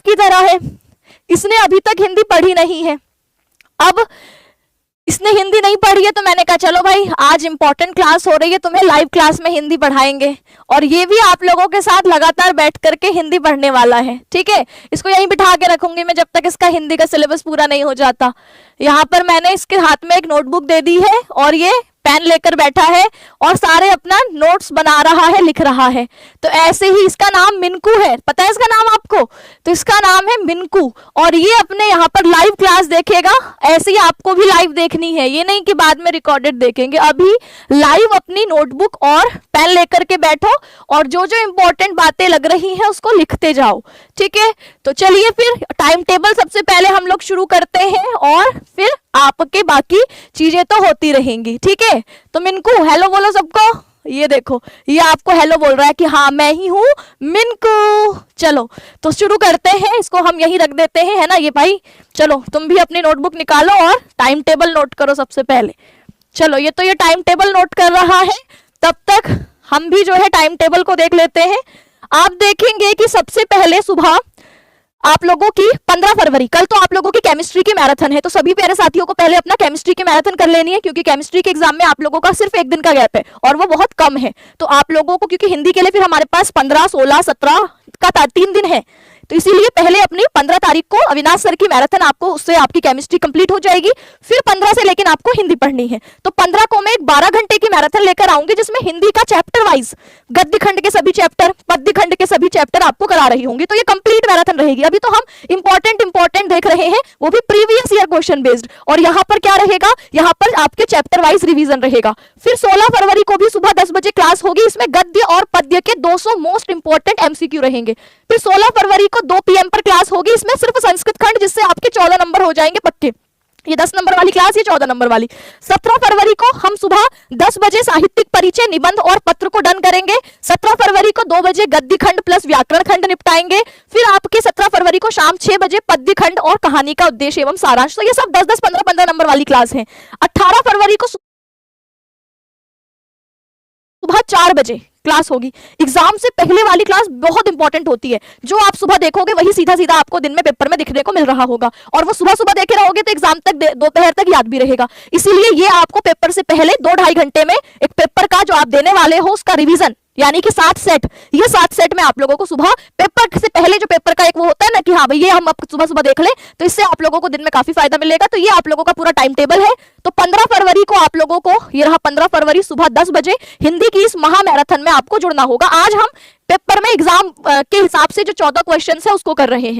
आपकी तरह है, इसने अभी तक हिंदी पढ़ी नहीं है। अब इसने हिंदी नहीं पढ़ी है तो मैंने कहा चलो भाई आज इंपॉर्टेंट क्लास हो रही है, तुम्हें लाइव क्लास में हिंदी पढ़ाएंगे, और ये भी आप लोगों के साथ लगातार बैठ करके हिंदी पढ़ने वाला है। ठीक है, इसको यहीं बिठा के रखूंगी मैं जब तक इसका हिंदी का सिलेबस पूरा नहीं हो जाता। यहाँ पर मैंने इसके हाथ में एक नोटबुक दे दी है और ये पेन लेकर बैठा है और सारे अपना नोट्स बना रहा है, लिख रहा है। तो ऐसे ही इसका नाम मिनकू है, पता है इसका नाम आपको? तो इसका नाम है मिनकू, और ये अपने यहाँ पर लाइव क्लास देखेगा। ऐसे ही आपको भी लाइव देखनी है, ये नहीं कि बाद में रिकॉर्डेड देखेंगे। अभी लाइव अपनी नोटबुक और पेन लेकर के बैठो और जो जो इंपॉर्टेंट बातें लग रही हैं उसको लिखते जाओ। ठीक है, तो चलिए फिर टाइम टेबल सबसे पहले हम लोग शुरू करते हैं और फिर आपके बाकी चीजें तो होती रहेंगी। ठीक है, तो मिनकू हेलो बोलो सबको। ये देखो ये आपको हेलो बोल रहा है कि हाँ मैं ही हूँ मिनकू। चलो तो शुरू करते हैं, इसको हम यहीं रख देते हैं, है ना ये भाई। चलो तुम भी अपनी नोटबुक निकालो और टाइम टेबल नोट करो सबसे पहले। चलो ये तो ये टाइम टेबल नोट कर रहा है, तब तक हम भी जो है टाइम टेबल को देख लेते हैं। आप देखेंगे कि सबसे पहले सुबह आप लोगों की 15 फरवरी, कल तो आप लोगों की केमिस्ट्री की मैराथन है, तो सभी प्यारे साथियों को पहले अपना केमिस्ट्री की मैराथन कर लेनी है, क्योंकि केमिस्ट्री के एग्जाम में आप लोगों का सिर्फ एक दिन का गैप है और वो बहुत कम है। तो आप लोगों को, क्योंकि हिंदी के लिए फिर हमारे पास 15, 16, 17 का 3 दिन है, तो इसीलिए पहले अपनी 15 तारीख को अविनाश सर की मैराथन, आपको उससे आपकी केमिस्ट्री कंप्लीट हो जाएगी। फिर 15 से लेकिन आपको हिंदी पढ़नी है, तो 15 को मैं एक 12 घंटे की मैराथन लेकर आऊंगी, जिसमें हिंदी का चैप्टर वाइज गद्य खंड के सभी चैप्टर, पद्य खंड के सभी चैप्टर आपको करा रही होंगी। तो ये कंप्लीट मैराथन रहेगी। अभी तो हम इंपॉर्टेंट देख रहे हैं, वो भी प्रीवियस ईयर क्वेश्चन बेस्ड, और यहाँ पर क्या रहेगा, यहाँ पर आपके चैप्टर वाइज रिवीजन रहेगा। फिर 16 फरवरी को भी सुबह 10 बजे क्लास होगी, इसमें गद्य और पद्य के 200 मोस्ट इंपॉर्टेंट एमसीक्यू रहेंगे। फिर 16 फरवरी को 2 PM पर क्लास होगी, इसमें सिर्फ संस्कृत खंड, जिससे आपके 14 नंबर हो जाएंगे पक्के। ये 10 नंबर वाली क्लास, ये 14 नंबर वाली। 17 फरवरी को हम सुबह 10 बजे साहित्यिक परिचय, निबंध और पत्र को डन करेंगे। 17 फरवरी को 2 बजे गद्य खंड प्लस व्याकरण खंड निपटाएंगे। फिर आपके 17 फरवरी को शाम 6 बजे पद्य खंड और कहानी का उद्देश्य एवं सारांश। तो ये सब 10-10, 15-15 नंबर वाली क्लास है। 18 फरवरी को सुबह 4 बजे क्लास होगी। एग्जाम से पहले वाली क्लास बहुत इंपॉर्टेंट होती है, जो आप सुबह देखोगे वही सीधा सीधा आपको दिन में पेपर में दिखने को मिल रहा होगा, और वो सुबह सुबह देखे रहोगे तो एग्जाम तक दोपहर तक याद भी रहेगा। इसीलिए ये आपको पेपर से पहले 2-2.5 घंटे में एक पेपर का जो आप देने वाले हो उसका रिवीजन, यानी कि 7 सेट, ये 7 सेट में आप लोगों को सुबह पेपर से पहले जो पेपर का एक वो होता है ना कि हाँ भाई ये हम सुबह सुबह देख लें, तो इससे आप लोगों को दिन में काफी फायदा मिलेगा। तो ये आप लोगों का पूरा टाइम टेबल है। तो 15 फरवरी को आप लोगों को, ये रहा 15 फरवरी सुबह 10 बजे हिंदी की इस महा मैराथन में आपको जुड़ना होगा। आज हम पेपर में एग्जाम के हिसाब से जो 14 क्वेश्चन है उसको कर रहे हैं।